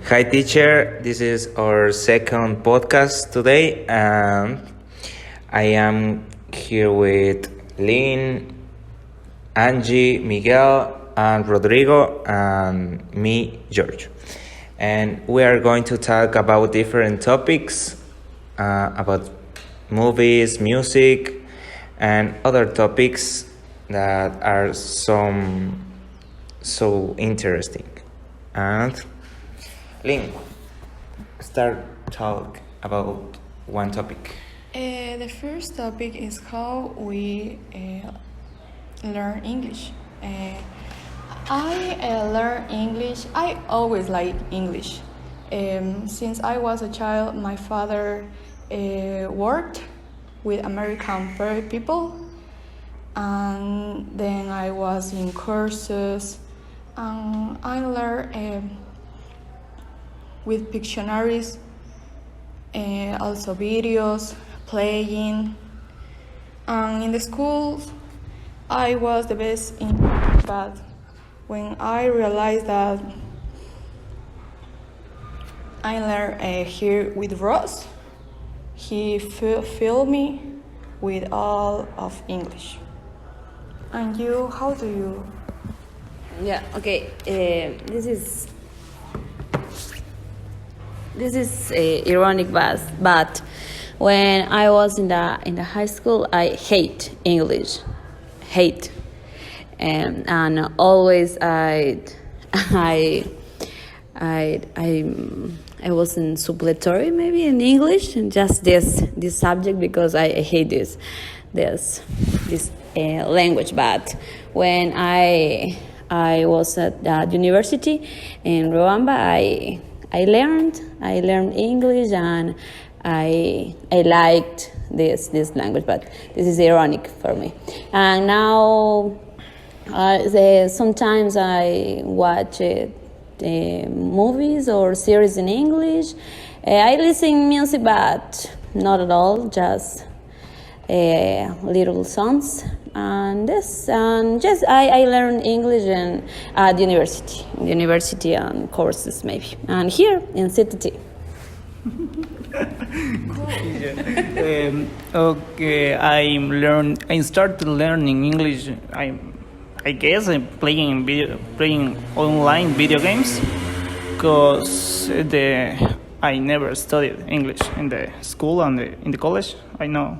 Hi, teacher. This is our second podcast today, and I am here with Lynne, Angie, Miguel, and Rodrigo, and me, George. And we are going to talk about different topics about movies, music, and other topics that are so interesting. And Lynn, start talk about one topic. The first topic is how we learn English. I learn English. I always like English. Since I was a child, my father worked with American people, and then I was in courses, and I learned with Pictionaries, also videos, playing. And in the school, I was the best in, but when I realized that I learned here with Ross, he filled me with all of English. And you, how do you? Yeah, okay. This is ironic, but when I was in the high school, I hate English, and always I was in supplementary maybe in English, and just this subject because I hate this language. But when I was at the university in Rwanda, I learned English, and I liked this language, but this is ironic for me. And now sometimes I watch movies or series in English. I listen music, but not at all, just little songs. And just I learned English at university and courses maybe, and here in CTT. Okay, I started learning English. I guess I'm playing online video games, because I never studied English in the school and in the college. I know.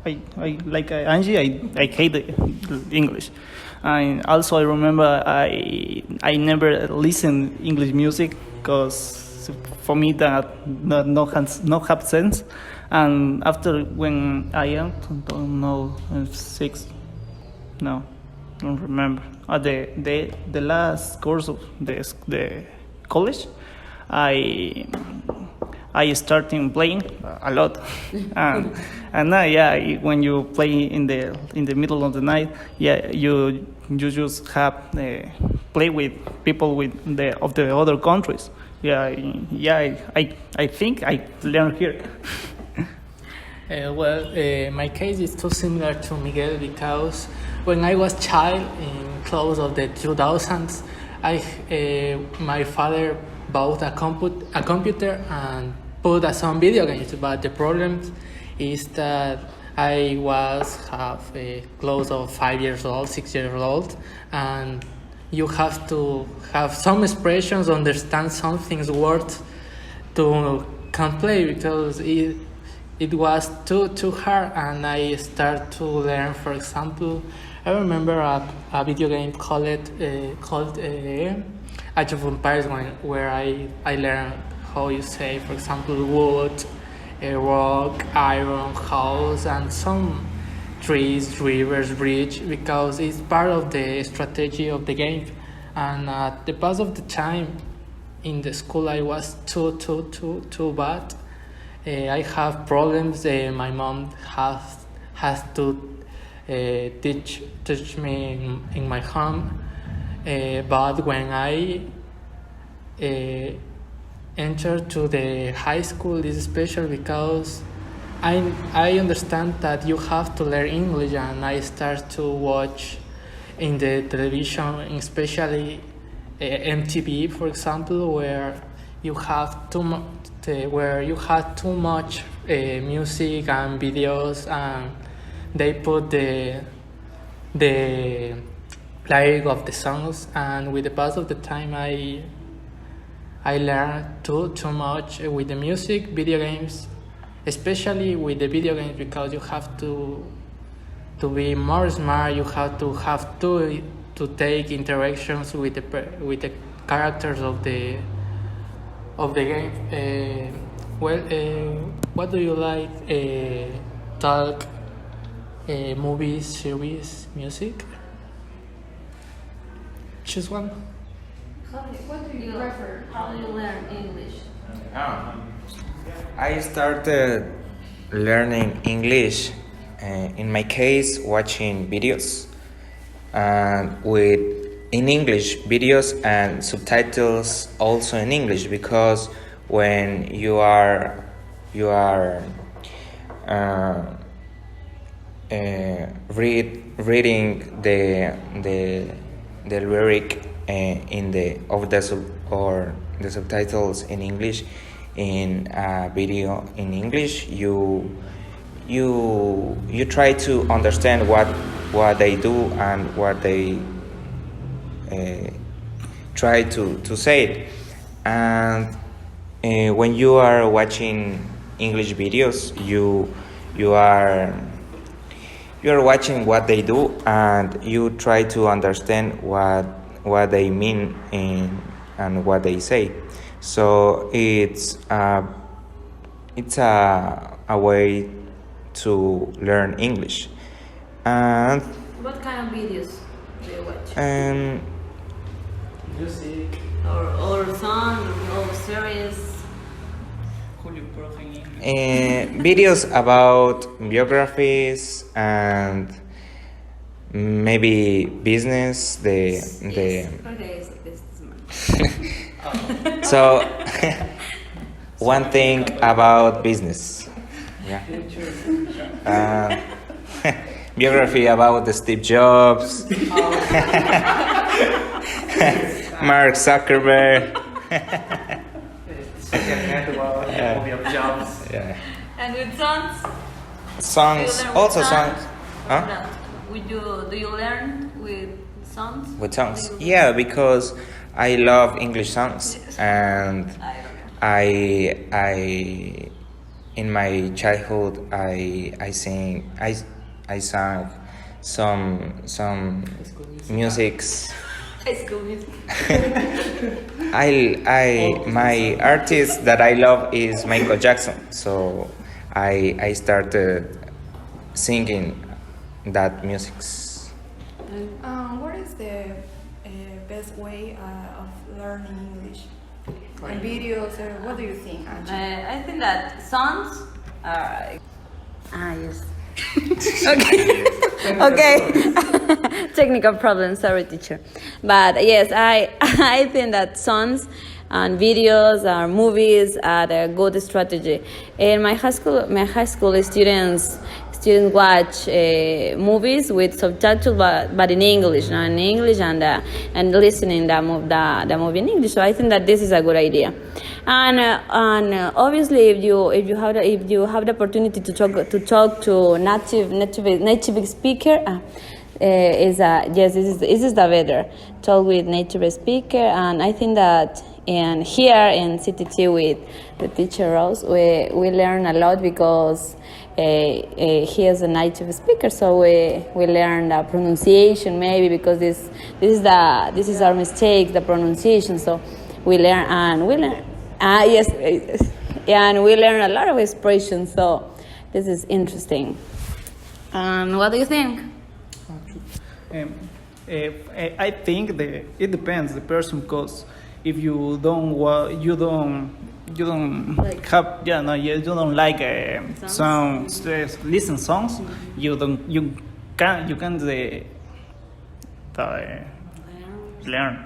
I like Angie. I hate English, and also I remember I never listened English music, because for me that no have sense. And after when I am don't know 6, no, don't remember. The last course of the college, I started playing a lot, and now when you play in the middle of the night, you just have play with people of the other countries. I think I learned here. My case is too similar to Miguel, because when I was child in close of the 2000s, my father bought a computer and put some video games. But the problem is that I have close of 5 years old, 6 years old, and you have to have some expressions, understand some things words to can play, because it was too hard. And I start to learn. For example, I remember a video game called Age of Empires, where I learned how you say, for example, wood, rock, iron, house, and some trees, rivers, bridge, because it's part of the strategy of the game. And at the pass of the time in the school, I was too bad. I have problems. My mom has to teach me in my home. But when I entered to the high school, is special because I understand that you have to learn English, and I start to watch in the television, especially MTV, for example, where you have too much, where you have too much music and videos, and they put the lyric of the songs. And with the pass of the time, I learned too much with the music, video games, especially with the video games, because you have to be more smart. You have to take interactions with the characters of the game. What do you like? Talk, movies, series, music. Choose one. What do you prefer? How do you learn English? I started learning English, in my case, watching videos, in English videos and subtitles also in English, because when you are reading the lyric the subtitles in English in a video in English, you try to understand what they do and what they try to say. And when you are watching English videos, you are watching what they do, and you try to understand what they mean and what they say. So it's a way to learn English. And What kind of videos do you watch? Music. Or songs or series? Videos about biographies and maybe business. Okay, it's businessman. So one thing about business. Yeah. Biography about the Steve Jobs, Mark Zuckerberg. Jobs. Yeah. And with songs? Songs, Do you learn also with songs. Huh? No. Do you learn with songs? With songs, yeah, because I love English songs, and I in my childhood I sang some musics. High school music. My artist that I love is Michael Jackson, so I started singing that musics. What is the best way of learning English? And videos, what do you think, Angie? I think that songs are. Yes. Okay. Technical problem, sorry, teacher. But yes, I think that songs and videos or movies are a good strategy. In my high school students watch movies with subtitles, but in English, and listening the movie in English. So I think that this is a good idea. And obviously, if you have the opportunity to talk to native speaker, this is the better. Talk with native speaker, and I think that here in CTT with the teacher Rose, we learn a lot because he is a native speaker, so we learn the pronunciation maybe because this is our mistake, the pronunciation. So we learn. Yes, and we learn a lot of expressions. So this is interesting. What do you think? I think that it depends the person, because if you don't like songs, listen songs, you can learn.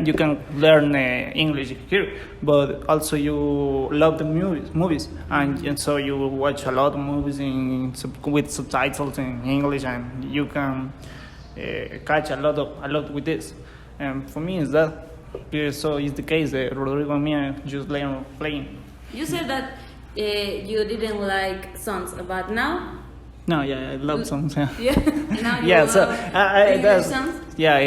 You can learn English here, but also you love the movies, and so you watch a lot of movies with subtitles in English, and you can catch a lot with this. And for me, is that So it's the case that Rodrigo and me just learn playing. You said that you didn't like songs, but now? No, yeah, I love songs. Yeah. Yeah. Now you Yeah, so English that's, songs? yeah,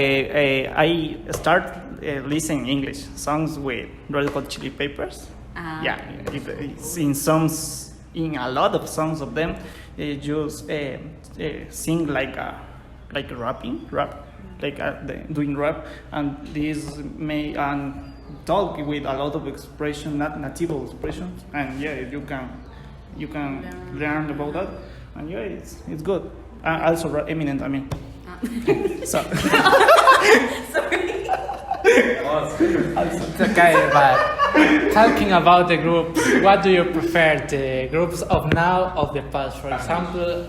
I start listening English songs with Red Hot Chili Peppers. Ah. Yeah, it's in songs, in a lot of songs of them, they just sing like rap, doing rap, and this may talk with a lot of expression, not native expressions, and yeah, you can learn about that, and yeah, it's good. Also Eminem, I mean. So. Okay, but talking about the groups, what do you prefer, the groups of now or the past? For example,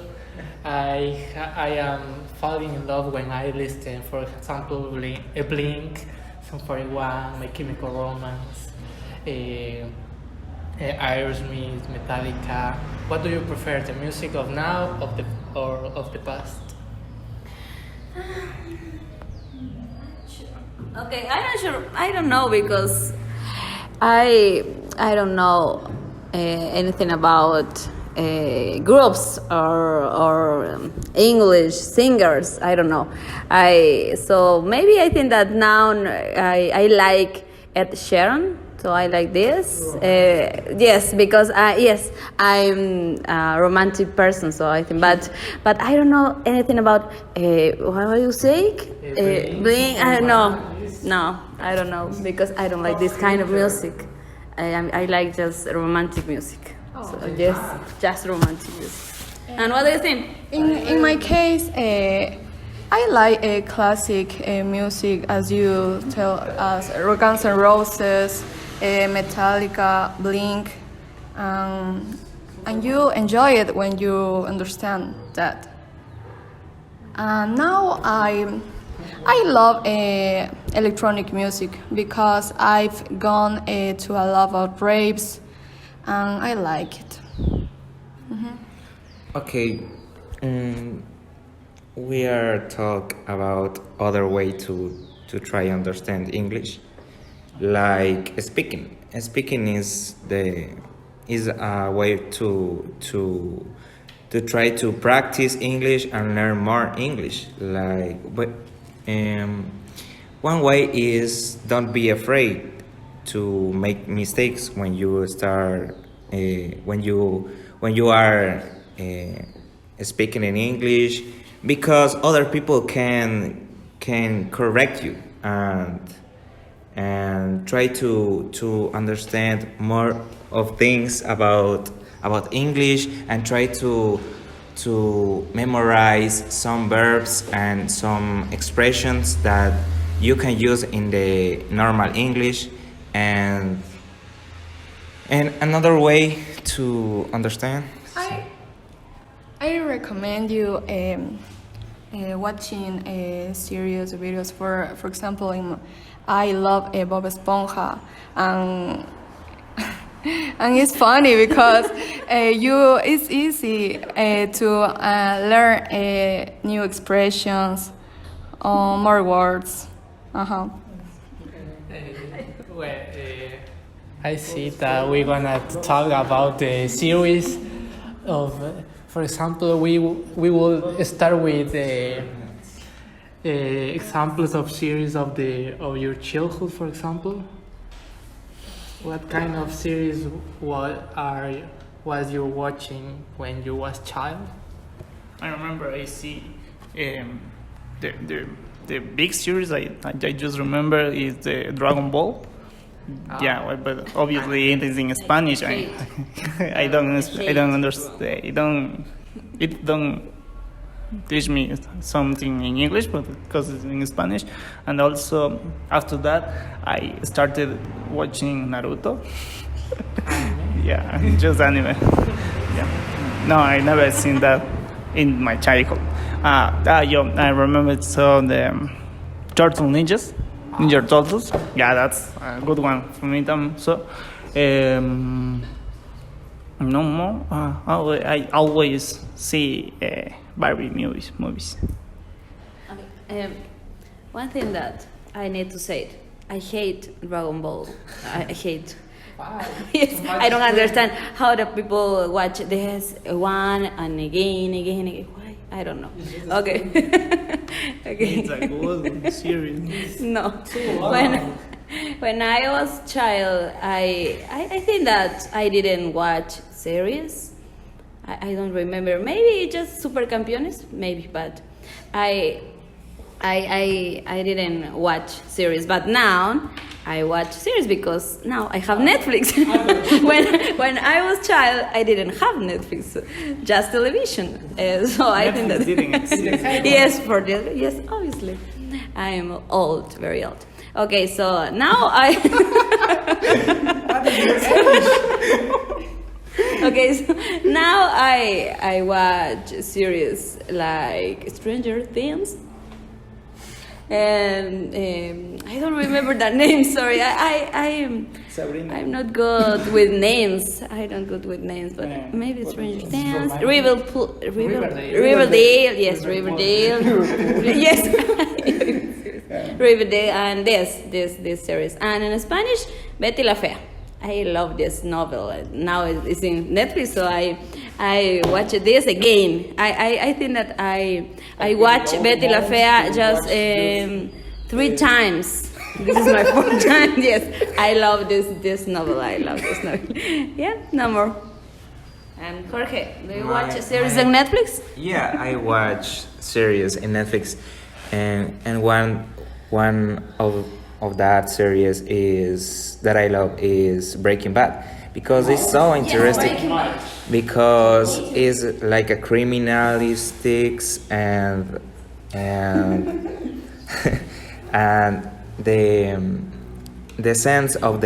I am falling in love when I listen, for example, Blink, Sum 41, My Chemical Romance, Aerosmith, Metallica. What do you prefer, the music of now or of the past? Okay, I'm not sure. I don't know because I don't know anything about groups or English singers. I don't know. So maybe I think that now I like Ed Sheeran. So I like this. Yes, because I'm a romantic person. So I think, but I don't know anything about what you say? Blink. I don't know. No, I don't know because I don't like this kind of music. I like just romantic music. So yes, just romantic music. And what do you think? In my case, I like classic music, as you tell us, Guns N' Roses, Metallica, Blink, and you enjoy it when you understand that. Now I love electronic music because I've gone to a lot of raves, and I like it. Okay, we are talk about other way to try understand English, like speaking. Speaking is a way to try to practice English and learn more English. One way is don't be afraid to make mistakes when you start when you are speaking in English, because other people can correct you and try to understand more of things about English, and try to memorize some verbs and some expressions that you can use in the normal English, and another way to understand. I recommend you watching serious videos. For example, I love Bob Esponja, and it's funny because it's easy to learn new expressions, more words. I see that we're gonna talk about the series of, for example, we will start with examples of series of your childhood. For example, what kind of series was you watching when you was child? I remember I see the big series I just remember is the Dragon Ball. Yeah, but obviously it is in Spanish. I don't understand. It don't teach me something in English, but because it's in Spanish. And also after that, I started watching Naruto. Yeah, just anime. Yeah, no, I never seen that in my childhood. I remember the Turtle Ninjas. Ninja Turtles, yeah, that's a good one for me. So, no more. I always see Barbie movies. Okay. One thing that I need to say, I hate Dragon Ball. I hate. Wow. Yes, I don't understand how the people watch this one and again. Why? I don't know. Okay. Okay. It's a good series. No. Wow. When I was child, I think that I didn't watch series. I don't remember. Maybe just Supercampeones, maybe, but I didn't watch series. But now I watch series because now I have Netflix. when I was child, I didn't have Netflix, just television. So I think that didn't exist. yes, yes, obviously, I am old, very old. Okay, so now okay, so now I watch series like Stranger Things. And I don't remember that name. Sorry, Sabrina. I'm not good with names. I don't good with names, but maybe Stranger Things, Riverdale. Yes, Riverdale. Yes, Riverdale, and this series. And in Spanish, Betty la Fea. I love this novel. Now it's in Netflix, so I watch this again. I think that I watch Betty la Fea just 3 times. This is my 4th time. Yes, I love this novel. I love this novel. Yeah, no more. And Jorge, do you watch series on Netflix? Yeah, I watch series in Netflix, and one of that series is that I love is Breaking Bad, because it's so interesting. Because it's like a criminalistics and and the sense of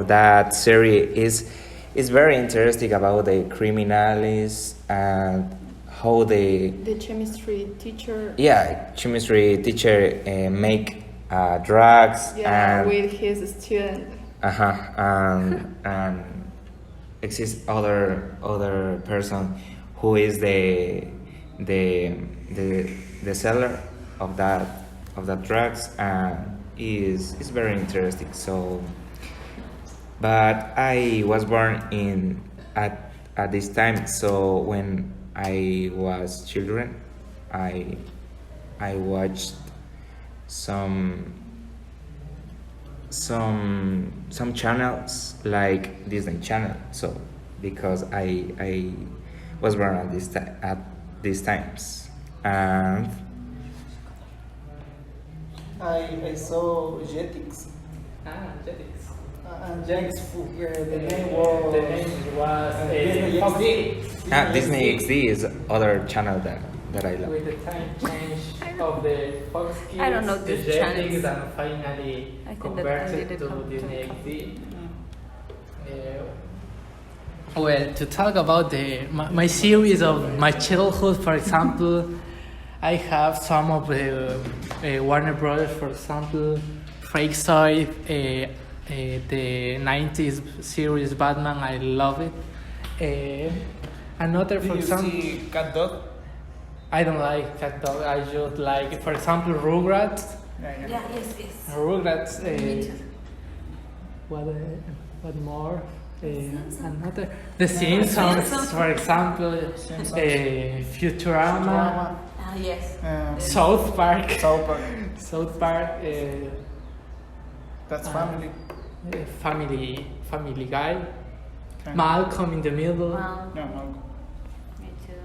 that series is very interesting about the criminalists and how The chemistry teacher. yeah, chemistry teacher make drugs Yeah, and with his student. and exists other person who is the seller of that drugs, and is very interesting. So, but I was born at this time, so when I was children, I watched some channels like Disney Channel. So because I was born at these times, and I saw Jetix. Jetix. And Jetix, the name was Disney XD is other channel that I love. with the time change of the Fox Kids, I don't know the these Jetix, channels. and finally I think that I converted didn't to come Disney to- XD. Well, to talk about my series of my childhood, for example, I have some of the Warner Brothers, for example, Freakazoid, the 90s series Batman, I love it. Another, for example, Cat Dog? I don't like Cat Dog, I just like, for example, Rugrats. Yeah, yes. Rugrats, what more? Another, The Simpsons, for example, Futurama, Yes. South Park, South Park. South Park, That's family. Family Guy, Okay. Malcolm in the Middle. Well, Yeah, Malcolm. me too.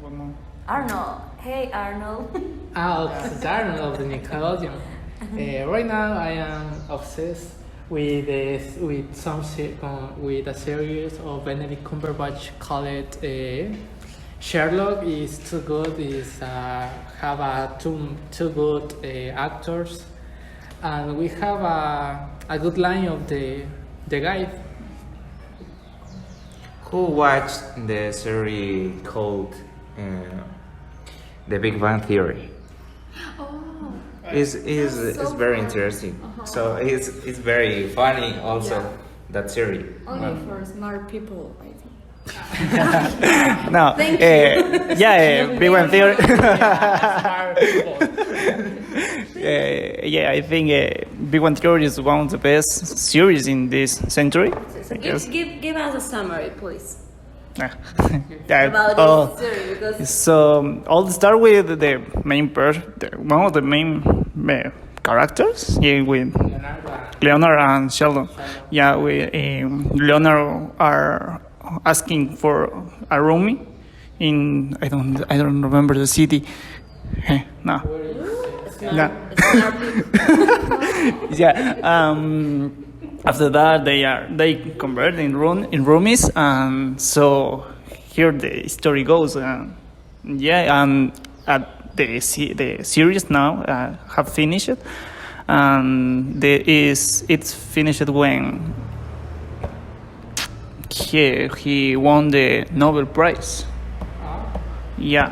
One more. Arnold. Hey, Arnold. It's Arnold of the Nickelodeon. Right now, I am obsessed with a series of Benedict Cumberbatch called Sherlock. Is too good. Is have two good actors, and we have a good line of the guy. Who watched the series called The Big Bang Theory? Oh, Is so very fun. interesting. So it's very funny also, Yeah. that series. only for smart people, I think. No. Thank Yeah, Big Bang Theory. yeah, I think Big Bang Theory is one of the best series in this century. So Yes. give us a summary, please. Yeah, About this series, because so I'll start with the main one of the main characters, yeah, with Leonard and Sheldon. Yeah, Leonard are asking for a roomie in I don't remember the city. No. No. Yeah. After that, they convert in roomies, and so here the story goes. Yeah, and at the series now have finished, and it's finished when he won the Nobel Prize. Yeah.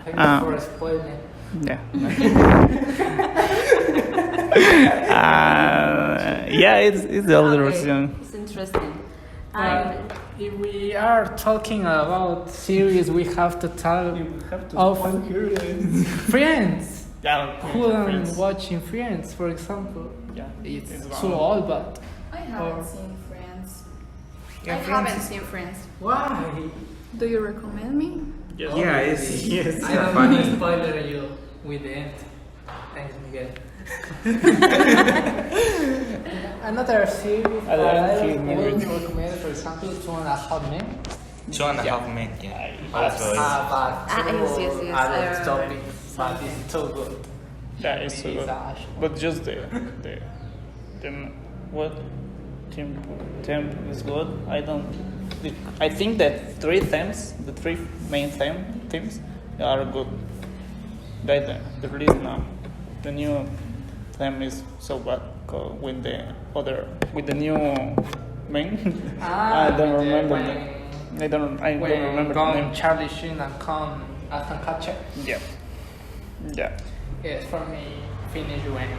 Thank you for spoiling. Yeah. Yeah, it's the older version. it's interesting. If we are talking about series, we have to talk of Friends. Yeah, Who am watching Friends, for example? Yeah, It's so old, but I haven't seen Friends. Yeah, I Friends haven't is- seen Friends. why? Do you recommend me? Yeah, it's I don't funny. want to spoiler you with the end. Thanks, Miguel. Another series I don't I feel would movie. recommend, for example, 2.5 Men. 2.5 Men. Yeah. But Also, it's- yes, I I don't stop remember. it, but it's so good. Yeah, it's so good. But just the what temp is good. I think that the three main themes are good. The release now, the new theme is so bad with the new main. I don't remember. I don't remember the When name. Charlie Sheen and come Aston Kutcher. Yeah. Yeah. Yes, for me, finish when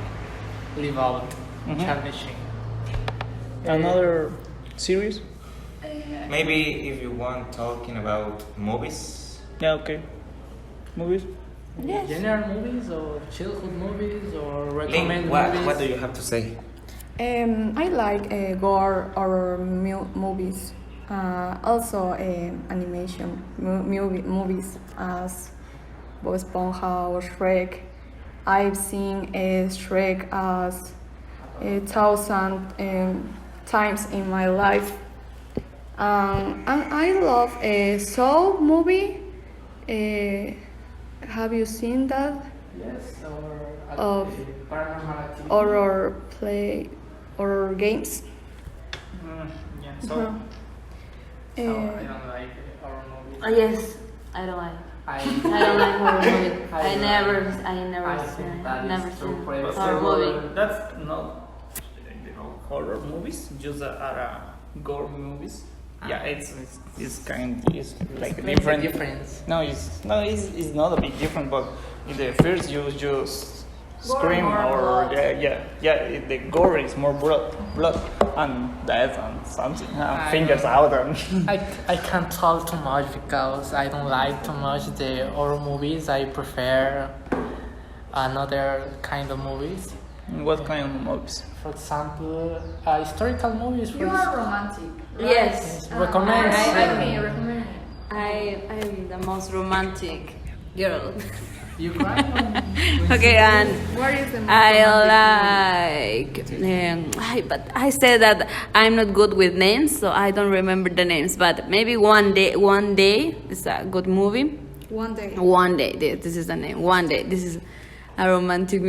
leave out Mhm. Charlie Sheen. Another series? maybe if you want talking about movies. Yeah, okay. Movies? Yes. General movies or childhood movies or Lynn, recommend movies? what do you have to say? I like gore or movies. Also animation movies as Bob Esponja or Shrek. I've seen Shrek as 1,000 times in my life. And I love a Soul movie. Have you seen that? Yes, or Of paranormal activity. Horror games? Yeah. So Uh, I don't like horror movies. Oh, yes, I don't like. I I don't like horror movies. I I I think that never is seen so crazy. horror movie. That's not horror movies, just are gore movies. Yeah, it's like Maybe different. difference. No, it's not a big difference. But in the first you just scream more or blood. the gore is more blood and death and something fingers I- out and I can't talk too much because I don't like too much the horror movies. I prefer another kind of movies. what kind of movies? For example, historical movies. For You are romantic. Yes. Recommend. Recommend. I'm the most romantic girl. You cry when Okay, and What is the most I romantic like, but I said that I'm not good with names, so I don't remember the names. But maybe one day, it's a good movie. One day. One day, this is the name. One day, this is a romantic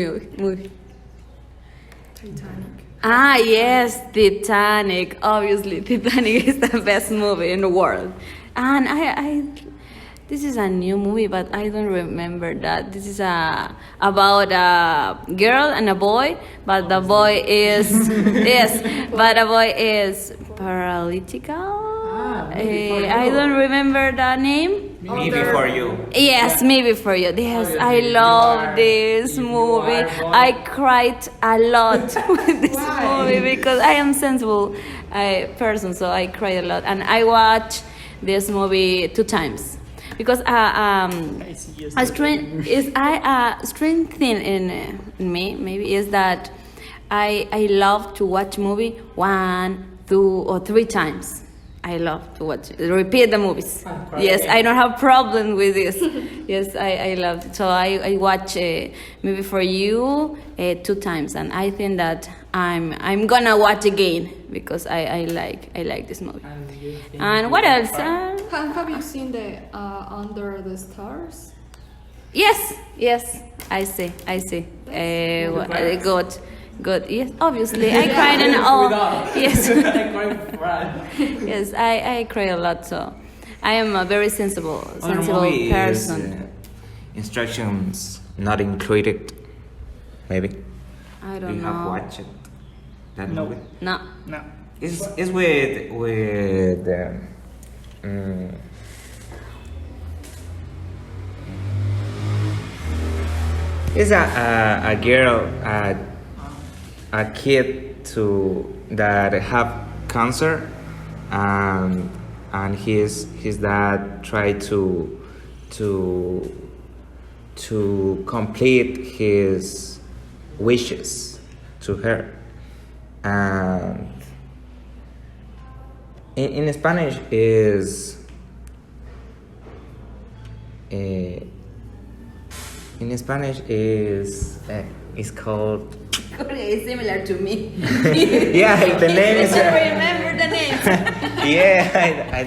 movie. Titanic. Ah, yes, Titanic. Obviously, Titanic is the best movie in the world. And this is a new movie, but I don't remember that. This is about a girl and a boy, but the boy is yes, but the boy is paralytical. I don't remember the name. Me Before You. Yes, maybe for you. Yes, Obviously, I you love are- this if you movie. are born- I cried a lot with this Why? movie because I am sensible person, so I cried a lot. And I watched this movie 2 times because a strange thing in me maybe is that I love to watch movie 1, 2, or 3 times. I love to repeat the movies. Yes, I don't have problem with this. Yes, I love it. So I watch a movie for you 2 times, and I think that I'm gonna watch again because I like this movie. And what else? Have you seen the Under the Stars? Yes, I see. Good. Yes, obviously. I cried in all. Yes. Yes, I cry a lot. So I am a very sensible person. Instructions not included. Maybe. I Do don't you know. have watched that movie? No. It's with it's a girl, a kid that have cancer, and his dad tried to complete his wishes to her, and in Spanish is it's called. It's similar to me. Yeah, the name is. I remember the name. Yeah, I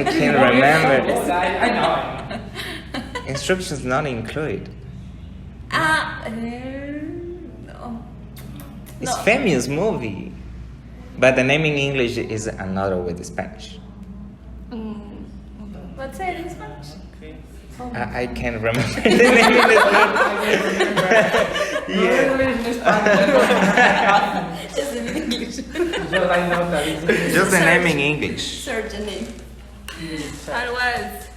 can't remember. I know. Instructions not included. No. It's famous movie, but the name in English is another with Spanish. What's it in Spanish? I can't remember the name in Spanish. Just in English. Just the name in English. Search the name. And what?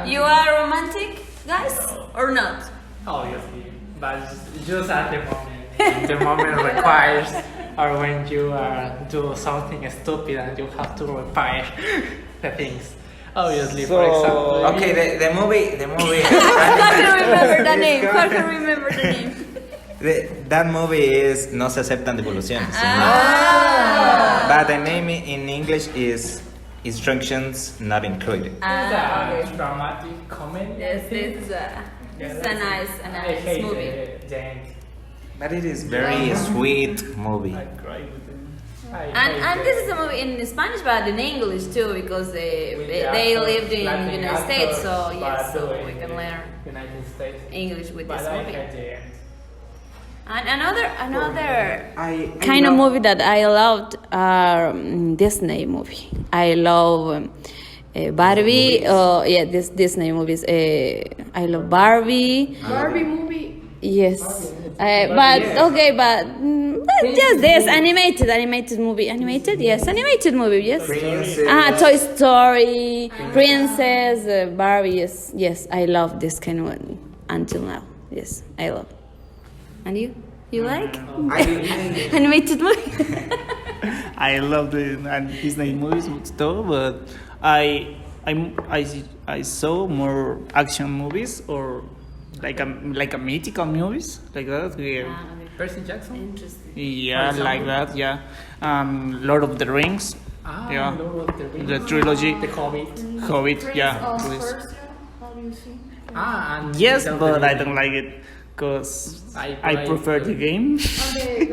You are romantic, guys, or not? Obviously, but just at the moment. The moment requires, or when you do something stupid and you have to repair the things. Obviously, for example. Okay, the movie. Jorge remember the name. Jorge remember the name. That movie is No se aceptan devoluciones. But the name in English is Instructions Not Included. It's a dramatic comedy. Yes, it's a nice movie. The end. But it is very sweet movie. I cry with it. And this is a movie in Spanish, but in English too, because they lived in the United States, so yes, so we can learn United States. English with this But I movie. hate the end. And another I kind of love- movie that I loved are Disney movie. I love Barbie. This Disney movies. I love Barbie. Barbie movie. Yes, but just this animated movie. Animated movie. Yes. Princess. Toy Story, Princess, Barbie. Yes. I love this kind of one until now. Yes, I love. And you like animated movie? I love the Disney movies too, but I saw more action movies or like a mythical movies like that. Yeah, Percy Jackson? Interesting. yeah, like that. Yeah, Lord of the Rings. Yeah, Lord of the Rings. the trilogy. The Hobbit. Hobbit. Yeah. please. Persia. How do you see? And Yes, the but I movie. don't like it because I I play prefer the game. And the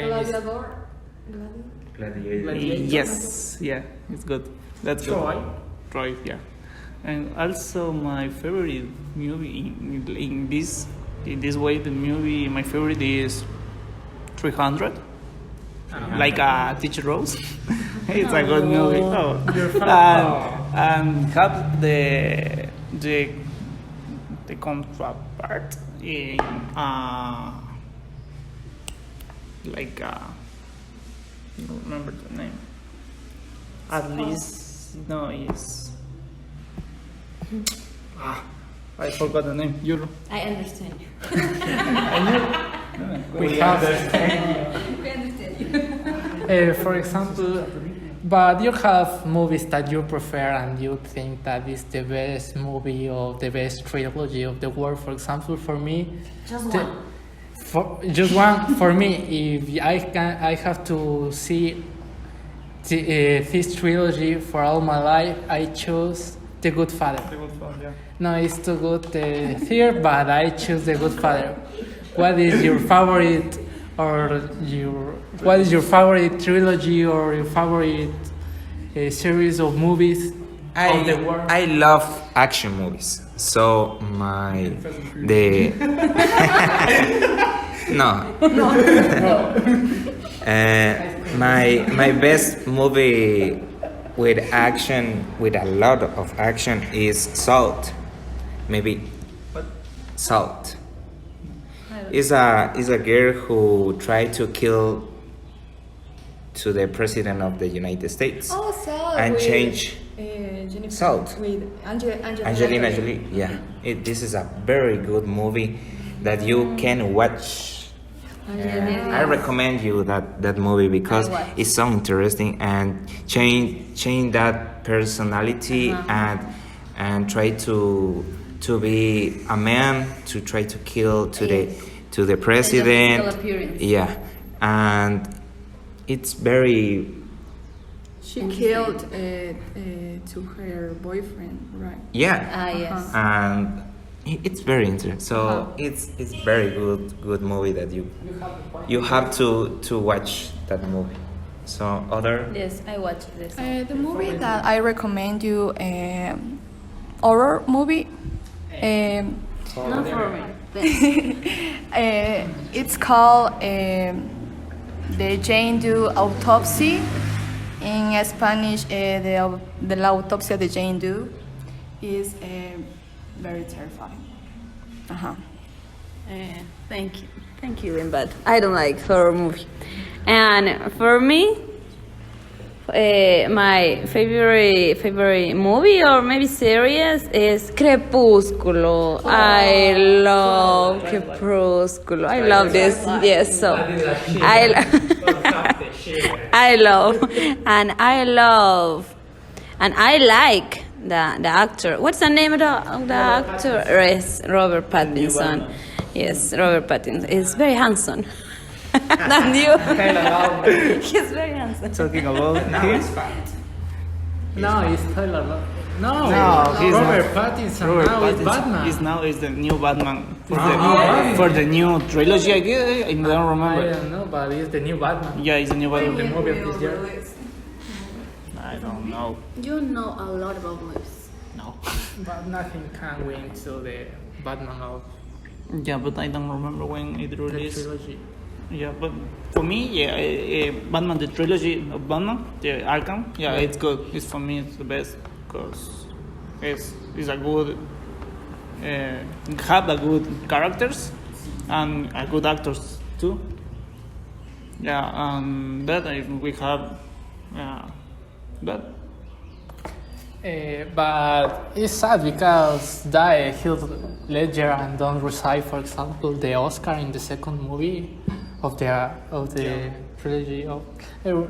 Gladiador. Gladiator. Yes, yeah, it's good. That's Troy. good. Troy, yeah. And also my favorite movie in this way, the movie my favorite is 300. Like a Teacher Rose. It's a good movie. Oh. And have the counterpart in like I don't remember the name. At least no, it's I forgot the name. You. I understand you. We have We understand you. for example, But you have movies that you prefer and you think that is the best movie or the best trilogy of the world. For example, for me, just one. For me, if I have to see this trilogy for all my life, I choose The Good Father. The Good Father, yeah. No, it's too good here, but I choose The Good Father. What is your favorite, what is your favorite trilogy or your favorite series of movies of the world? I love action movies. So my best movie with action, with a lot of action, is Salt. Maybe Salt. Is a girl who tried to kill to the president of the United States and change Salt. With Angelina Jolie. Yeah, this is a very good movie that you can watch. I recommend you that movie because it's so interesting and change that personality and try to be a man to try to kill to the president. Yeah, and it's very. She killed to her boyfriend, right? Yeah. Yes. And it's very interesting. So it's very good movie that you have to watch that movie. So other. Yes, I watched this. The movie that I recommend you, horror movie. Not for me. It's called The Jane Doe Autopsy. In Spanish, the La Autopsia de Jane Doe is very terrifying. Thank you, but I don't like horror movie. And for me, my favorite movie or maybe series is Crepúsculo. I love Crepúsculo. I love this. Yes, so I love and I like the actor. What's the name of the actor? Yes, Robert Pattinson. Yes, Robert Pattinson is very handsome. Than you. He's very handsome. Talking about It's fat. No, it's Tyler. No, he's Robert not. Pattinson. Robert Now it's Pattinson Batman. is the new Batman Oh, for the new trilogy. I guess I don't I remember. don't know, but it's the new Batman. Yeah, it's the new Batman. The movie of this year. I don't know. You know a lot about movies. No. But nothing can win to the Batman of Yeah, but I don't remember when it the released. trilogy. Yeah, but for me, Batman, the trilogy of Batman, the Arkham, it's good. It's for me, it's the best because it's a good, have a good characters and a good actors too. Yeah, that we have, that. But it's sad because Heath Ledger and Don Rosario, for example, the Oscar in the second movie of the trilogy of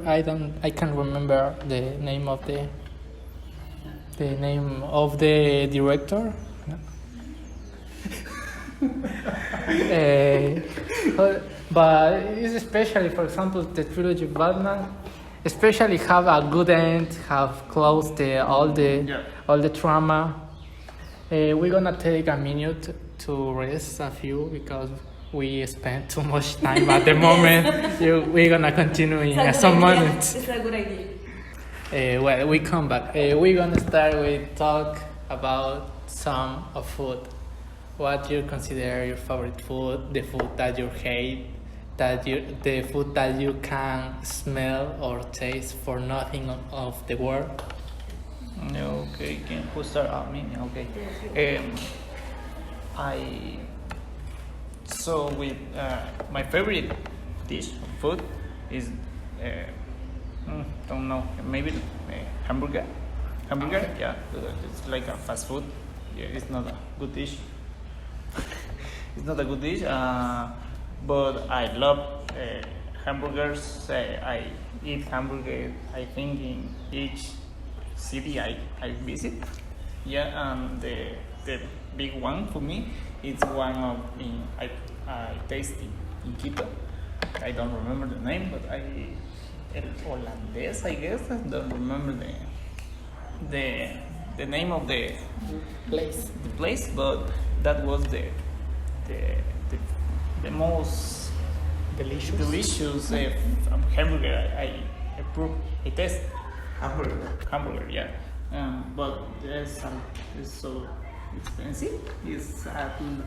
I can't remember the name of the director. But it's especially, for example, the trilogy of Batman, especially have a good end, have closed all the trauma. We're gonna take a minute to rest a few because we spent too much time at the moment. We're gonna continue in some moments. It's a good idea. Well, we come back. We're gonna start with talk about some of food. What you consider your favorite food, the food that you hate, the food that you can smell or taste for nothing of the world. Okay, who start? Me. Okay. So with my favorite dish of food is don't know, maybe hamburger. Okay. Yeah, it's like a fast food. Yeah, it's not a good dish. It's not a good dish, but I love hamburgers. I eat hamburger, I think, in each city I visit. Yeah, and the big one for me is one of I tasted in Quito. I don't remember the name, but El Holandés, I guess. I don't remember the name of the place, but that was the most delicious hamburger I proved. I tasted hamburger, yeah. But it's so expensive. It's I don't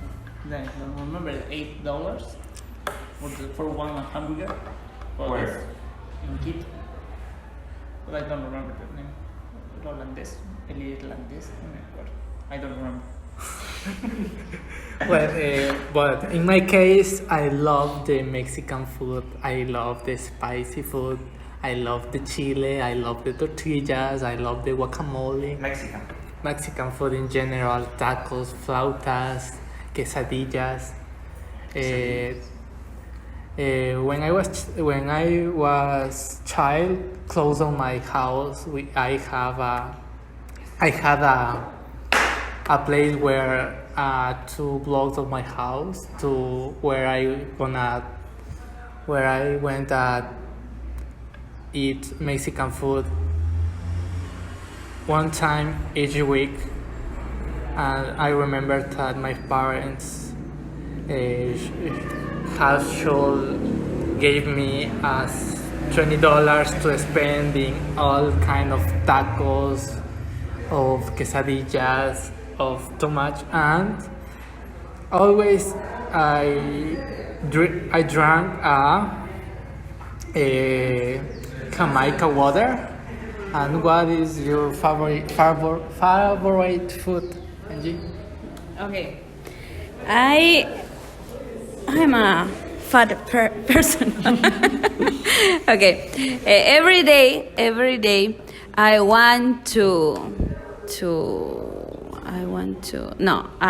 remember $8 for one hamburger. Where? In Quito. But I don't remember the name. Holandés, El Irlandés, no me acuerdo. I don't remember. Well, but in my case, I love the Mexican food. I love the spicy food. I love the chile. I love the tortillas. I love the guacamole. Mexican food in general: tacos, flautas, quesadillas. When I was child, close on my house, I had a place where 2 blocks of my house to where I went eat Mexican food one time each week, and I remember that my parents gave me as $20 to spend in all kind of tacos, of quesadillas, of too much, and always I drank a Jamaica water. And what is your favorite food, Angie? Okay, I'm a fat person. Okay, every day I want to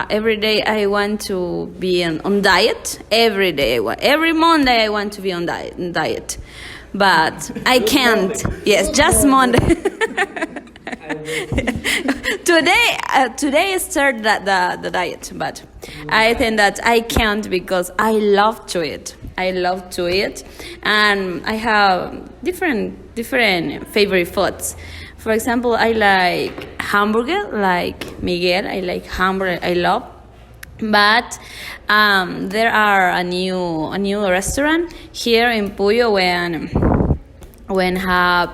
every day I want to be on diet. Every day, every Monday I want to be on diet, but I can't. Yes, just Monday. Today started the diet, but I think that I can't because I love to eat. And I have different favorite foods. For example, I like hamburger, like Miguel. I like hamburger. I love. But there are a new restaurant here in Puyo when have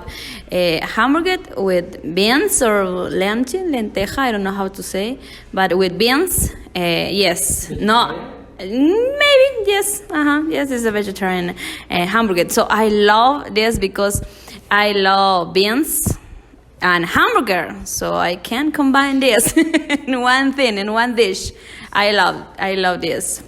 a hamburger with beans or lenteja, I don't know how to say, but with beans. Yes, no, maybe yes, yes, it's a vegetarian hamburger. So I love this because I love beans and hamburger, so I can combine this in one thing, in one dish. I love this.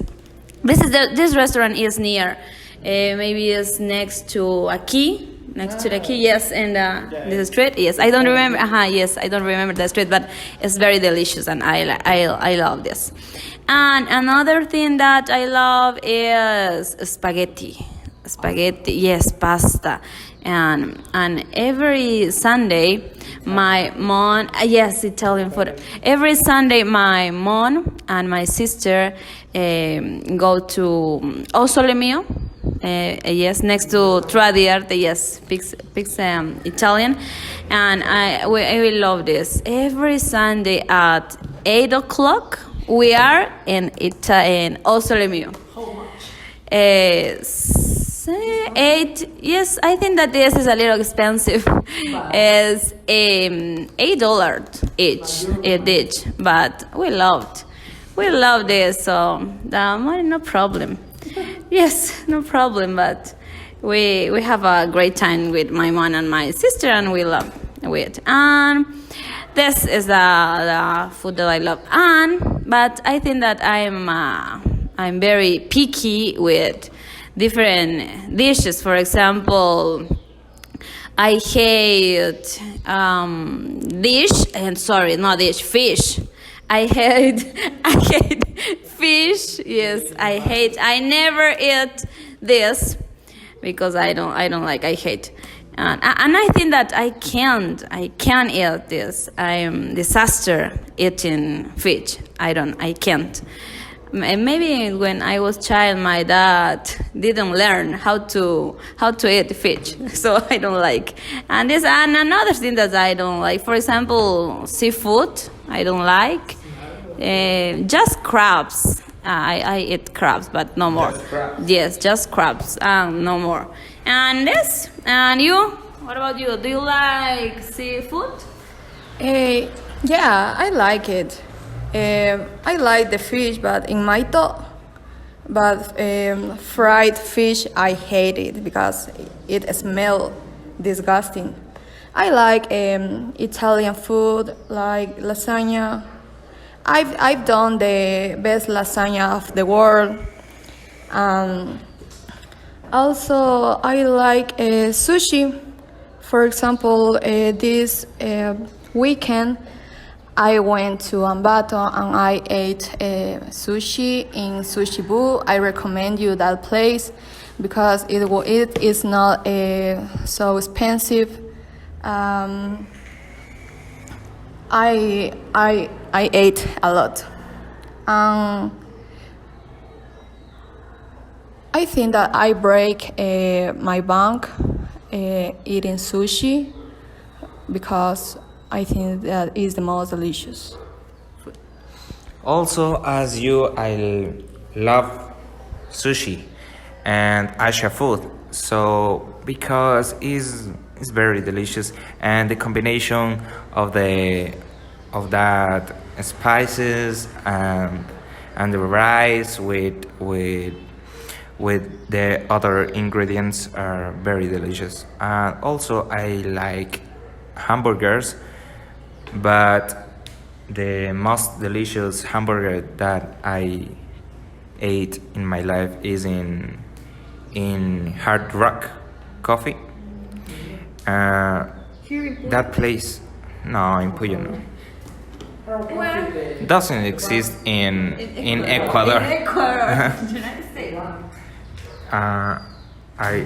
This restaurant is near, maybe it's next to a key. Next to the key, yes, and the street, yes. I don't remember. Yes, I don't remember the street, but it's very delicious, and I love this. And another thing that I love is spaghetti. Yes, pasta, and every Sunday, my mom, yes, Italian food. Every Sunday, my mom and my sister go to Osole Mio. Yes, next to Tradiarte, yes, pizza Italian, and I will love this. Every Sunday at 8:00, we are in Osole Mio. How much? 8. Yes, I think that this is a little expensive. It's $8 each, but we love this, so the money, no problem. Yes, no problem, but we have a great time with my mom and my sister, and we love it. And this is the food that I love. But I think that I'm very picky with different dishes. For example, I hate fish. I hate fish. Yes, I never eat this. because I don't like, I hate. And I think that I can't eat this. I am disaster eating fish. I can't. Maybe when I was child, my dad didn't learn how to eat fish, so I don't like. And another thing that I don't like, for example, seafood. I don't like. Just crabs. I eat crabs, but no more. Just crabs? Yes, just crabs. No more. And this. And you? What about you? Do you like seafood? Yeah, I like it. I like the fish, but in my thought, but fried fish, I hate it because it smells disgusting. I like Italian food, like lasagna. I've done the best lasagna of the world. Also, I like sushi. For example, this weekend, I went to Ambato and I ate sushi in Sushi Boo. I recommend you that place because it is not so expensive. I ate a lot. I think that I break my bank eating sushi because I think that is the most delicious. Also, as you, I love sushi and Asia food. So because it's very delicious, and the combination of that spices and the rice with the other ingredients are very delicious. And also I like hamburgers, but the most delicious hamburger that I ate in my life is in Hard Rock Coffee. That place, no, in Puyo, no. Doesn't exist in Ecuador. United States. I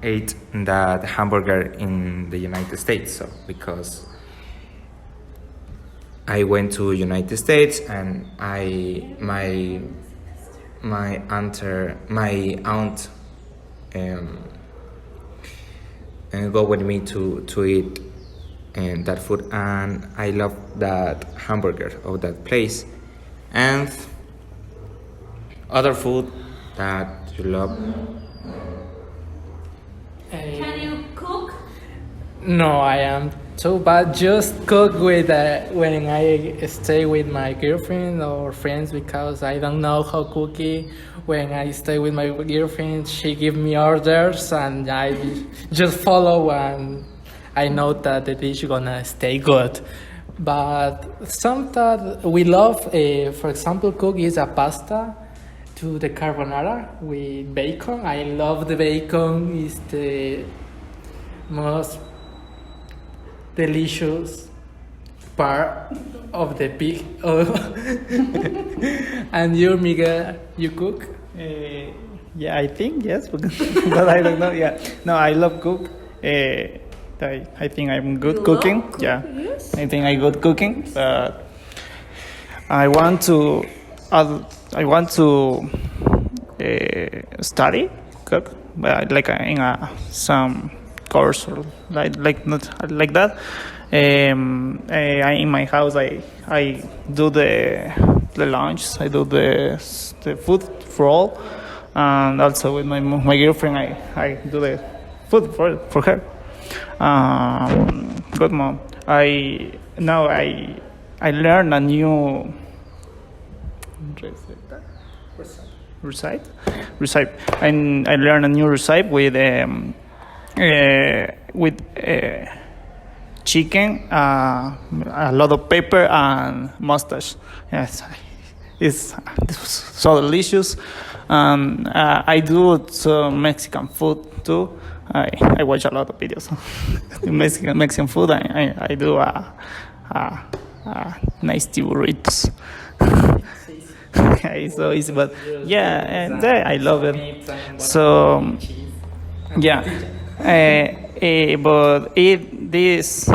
ate that hamburger in the United States, so because I went to United States and my aunt go with me to eat that food, and I love that hamburger of that place. And other food that you love? Can you cook? No, I am too bad. Just cook with when I stay with my girlfriend or friends because I don't know how cooking. When I stay with my girlfriend, she give me orders and I just follow, and I know that the dish gonna stay good. But sometimes we love, for example, cook is a pasta to the carbonara with bacon. I love the bacon. It's the most delicious part of the pig. And you, Miguel, you cook? Yeah, I think yes, but I don't know. Yeah, no, I love cook. I think I'm good cooking. Cook, yeah, yes. I think I'm good cooking. But I want to study cook, but like in some course or like not like that. In my house, I do the lunch. I do the food for all, and also with my girlfriend, I do the food for her. Good mom. I learned a new recipe. And I learned a new recipe with chicken, a lot of pepper and mustache. Yes, it's so delicious. I do some Mexican food too. I watch a lot of videos Mexican food. I do nice burritos. It's so easy, but yeah, and I love it. So Yeah, but this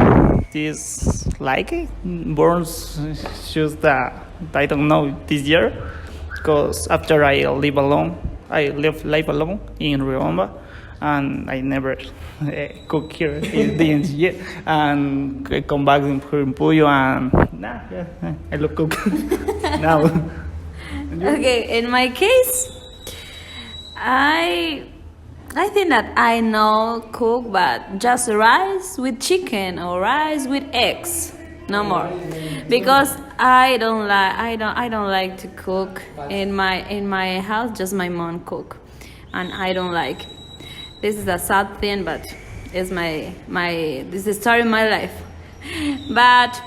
like burns just I don't know this year, because after I live alone in Riobamba, and I never cook here in the year, and I come back in Puyo, and I love cook now. Okay, in my case, I think that I know cook, but just rice with chicken or rice with eggs, no more, because I don't like to cook in my house. Just my mom cook, and I don't like. This is a sad thing, but it's this is the story of my life. But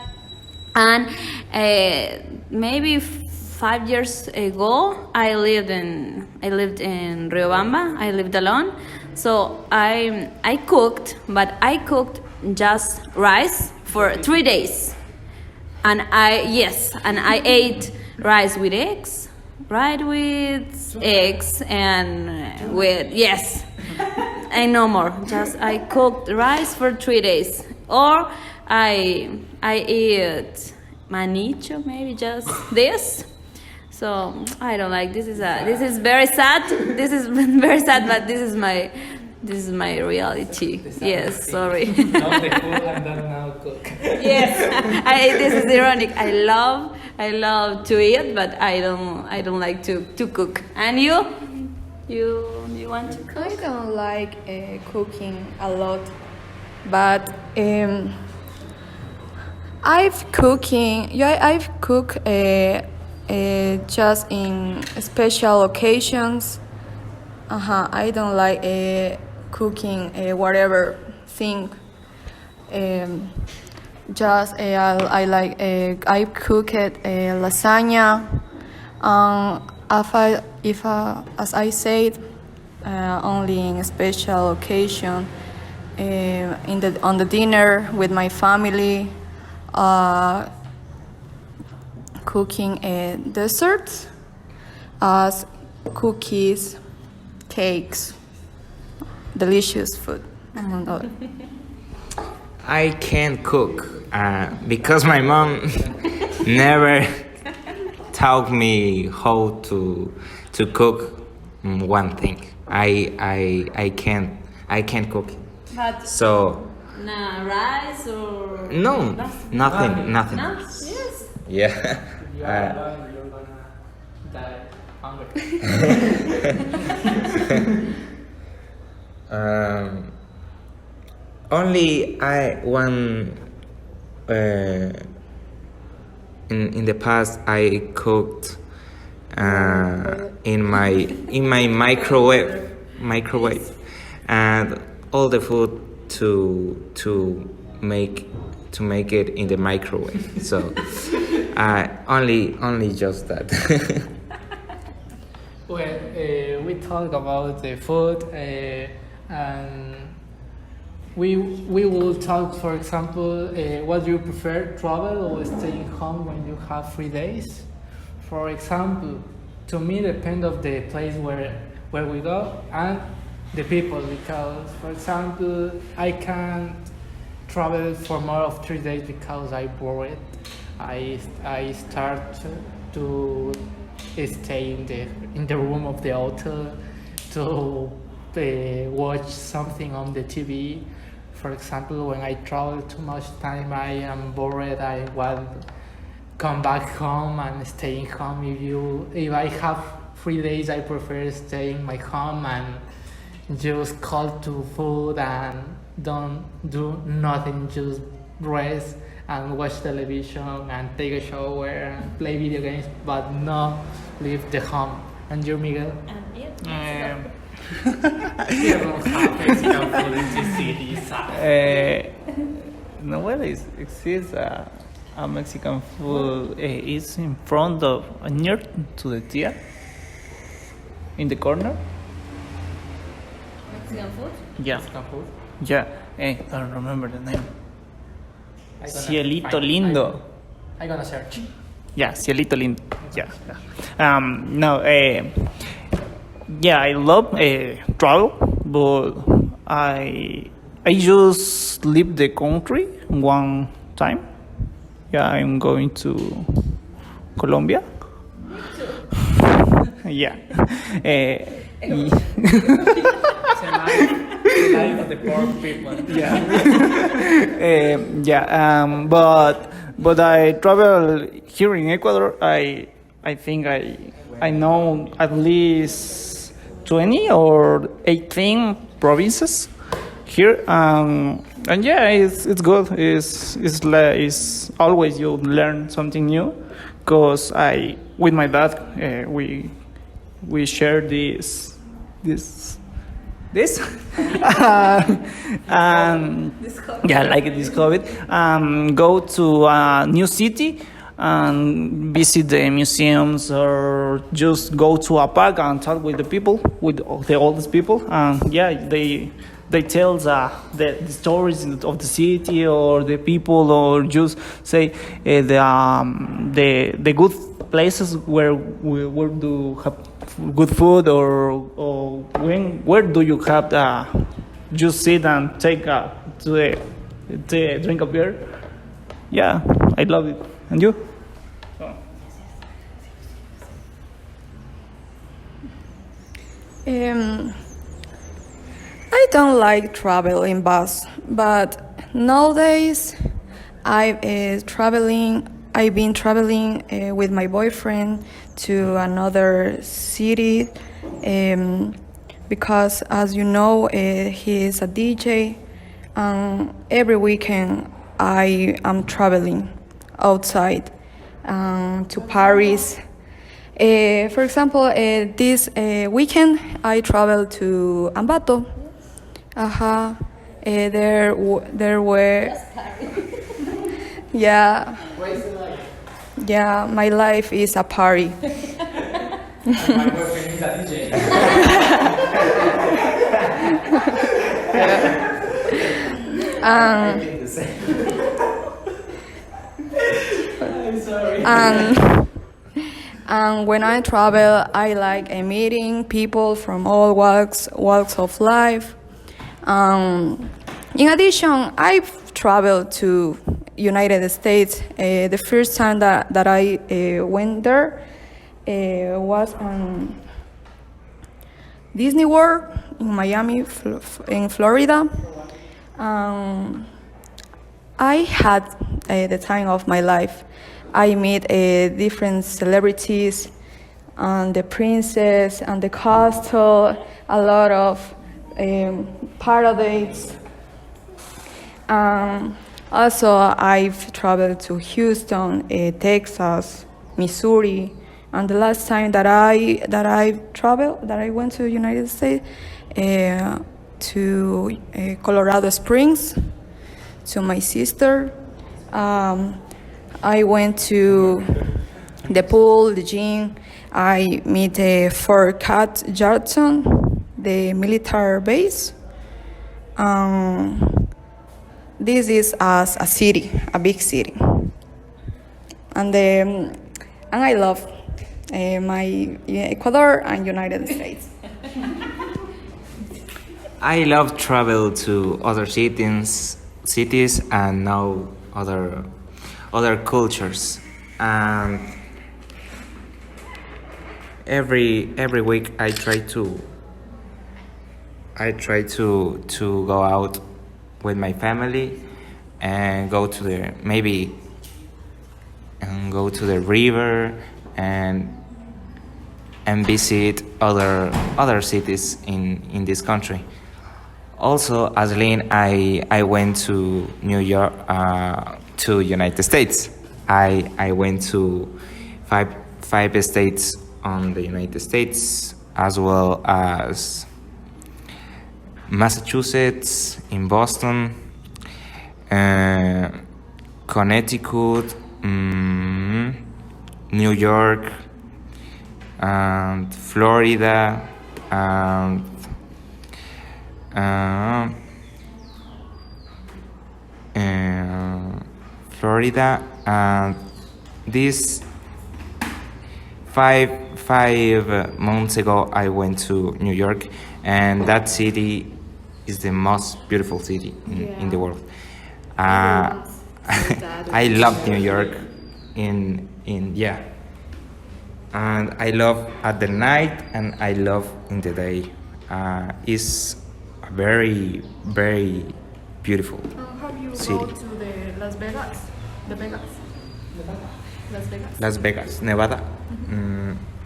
maybe 5 years ago, I lived in Riobamba. I lived alone, so I cooked, but I cooked just rice for 3 days, and I ate rice with eggs, and with and no more. Just I cooked rice for 3 days, or I eat manicho, maybe just this. So I don't like. This is very sad. This is very sad, but this is my reality. Yes, sorry. Not the food and then now cook. Yes, this is ironic. I love to eat, but I don't like to cook. And you want to cook? I don't like cooking a lot, but I've cooked just in special occasions. I don't like cooking whatever thing. I cooked lasagna. As I said, only in a special occasion, on the dinner with my family, cooking desserts, as cookies, cakes, delicious food, among others. I can't cook because my mom never taught me how to cook one thing. I can't cook. But So rice or no, nothing. No? Yes. Yeah. You're gonna die hungry. Only in the past I cooked in my microwave, and all the food to make it in the microwave. So only just that. Well, we talk about the food, and we will talk, for example, what do you prefer, travel or staying home when you have 3 days? For example, to me, depend of the place where we go and the people, because, for example, I can't travel for more of 3 days because I bored. I start to stay in the room of the hotel to watch something on the TV. For example, when I travel too much time, I am bored. I want come back home and staying home. If I have 3 days, I prefer staying in my home and just call to food and don't do nothing, just rest and watch television and take a shower and play video games, but not leave the home. And you, Miguel? You don't have Mexican food in this city. No, well, it exists a Mexican food. It's in front of near to the tia, in the corner. Mexican food? Yeah, Mexican food? yeah. I don't remember the name. Cielito Lindo. I'm gonna search. Yeah, Cielito Lindo. Yeah. No. Yeah, I love travel, but I just leave the country one time. Yeah, I'm going to Colombia. Yeah. Life of the poor people. But I travel here in Ecuador. I think I know at least 20 or 18 provinces here. And yeah, it's good. It's always you learn something new. Cause with my dad we share this yeah, like this COVID. Go to a new city and visit the museums, or just go to a park and talk with the people, with the oldest people. Yeah, they tell the stories of the city or the people, or just say the good places where do have good food, or where do you have just sit and take to the drink a beer. Yeah, I love it. And you? I don't like travel in bus, but nowadays I've been traveling with my boyfriend to another city, because, as you know, he is a DJ, and every weekend I am traveling outside to Paris. For example, this weekend I traveled to Ambato. There were, yeah, my life is a party. My boyfriend is a DJ. I'm sorry. And when I travel, I like meeting people from all walks of life. In addition, I've traveled to United States. The first time that I went there was on Disney World in Miami, in Florida. I had the time of my life. I met different celebrities, and the princess and the castle, a lot of parades. Also, I've traveled to Houston, Texas, Missouri, and the last time that I went to the United States, to Colorado Springs, to my sister. I went to the pool, the gym. I met Fort Jackson, the military base. This is as a city, a big city, and I love my Ecuador and United States. I love travel to other cities and know other cultures. And every week I try to go out with my family and go to the river and visit other cities in this country. Also, as Lynne, I went to New York, to United States. I went to five states on the United States, as well as Massachusetts, in Boston, Connecticut, New York, and Florida, and and this 5 months ago I went to New York, and that city is the most beautiful city in the world. Everyone says that. I love New York. Yeah, and I love at the night and I love in the day. It's a very very beautiful Have you city. go to the Las Vegas? The Vegas? Las Vegas? Las Vegas, Nevada.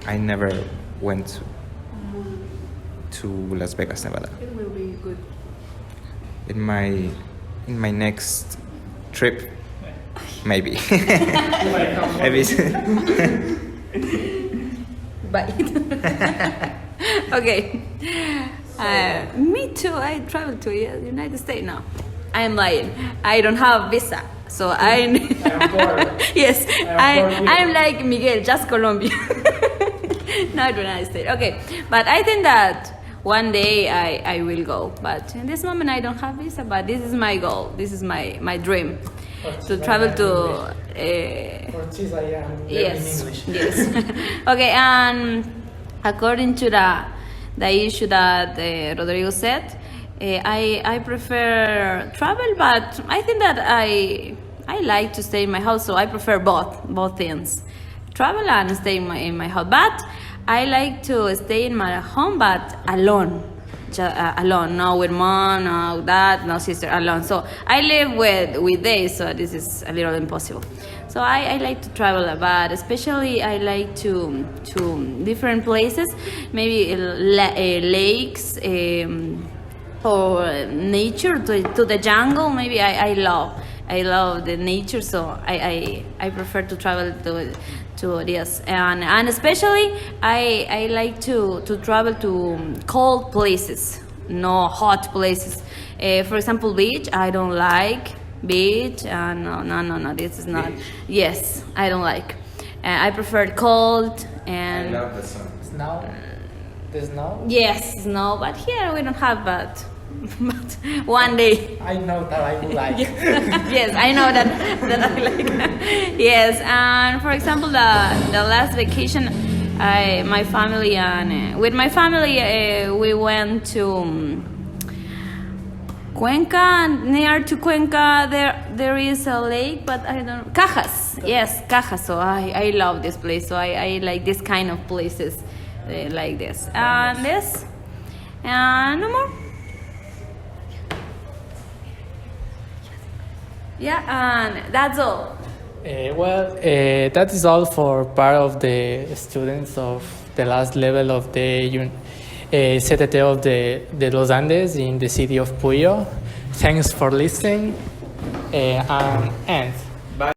I never went to Las Vegas, Nevada. It will be good. In my next trip, maybe. Maybe. Bye. Okay. Me too. I traveled to the United States now. I am lying. I don't have visa, so I. Yes, I'm like Miguel, just Colombia. Not the United States. Okay, but I think that one day I will go. But in this moment I don't have visa. But this is my goal. This is my dream, to travel to. For this I am learning Yes. English. Yes. Okay, and according to the issue that Rodrigo said, I prefer travel, but I think that I like to stay in my house, so I prefer both things, travel and stay in my house. But I like to stay in my home, but alone. Alone, no with mom, no dad, no sister, alone. So I live with they, so this is a little impossible. So I like to travel a lot, especially I like to different places, maybe lakes or nature, to the jungle. Maybe I love the nature, so I prefer to travel to this, and especially I like to travel to cold places, no hot places. For example, beach. I don't like beach. No. This is not. Yes, I don't like. I prefer cold and. I love the sun. Snow? The snow? Yes, snow, but here we don't have that. But one day. I know that I would like. Yes, I know that I like. Yes, and for example, the last vacation, my family and with my family we went to Cuenca. And near to Cuenca, there is a lake, but I don't. Cajas, yes, Cajas. So I love this place. So I like this kind of places like this and this, and no more. Yeah, and that's all. That is all for part of the students of the last level of the CTT of the Los Andes in the city of Puyo. Thanks for listening, and end.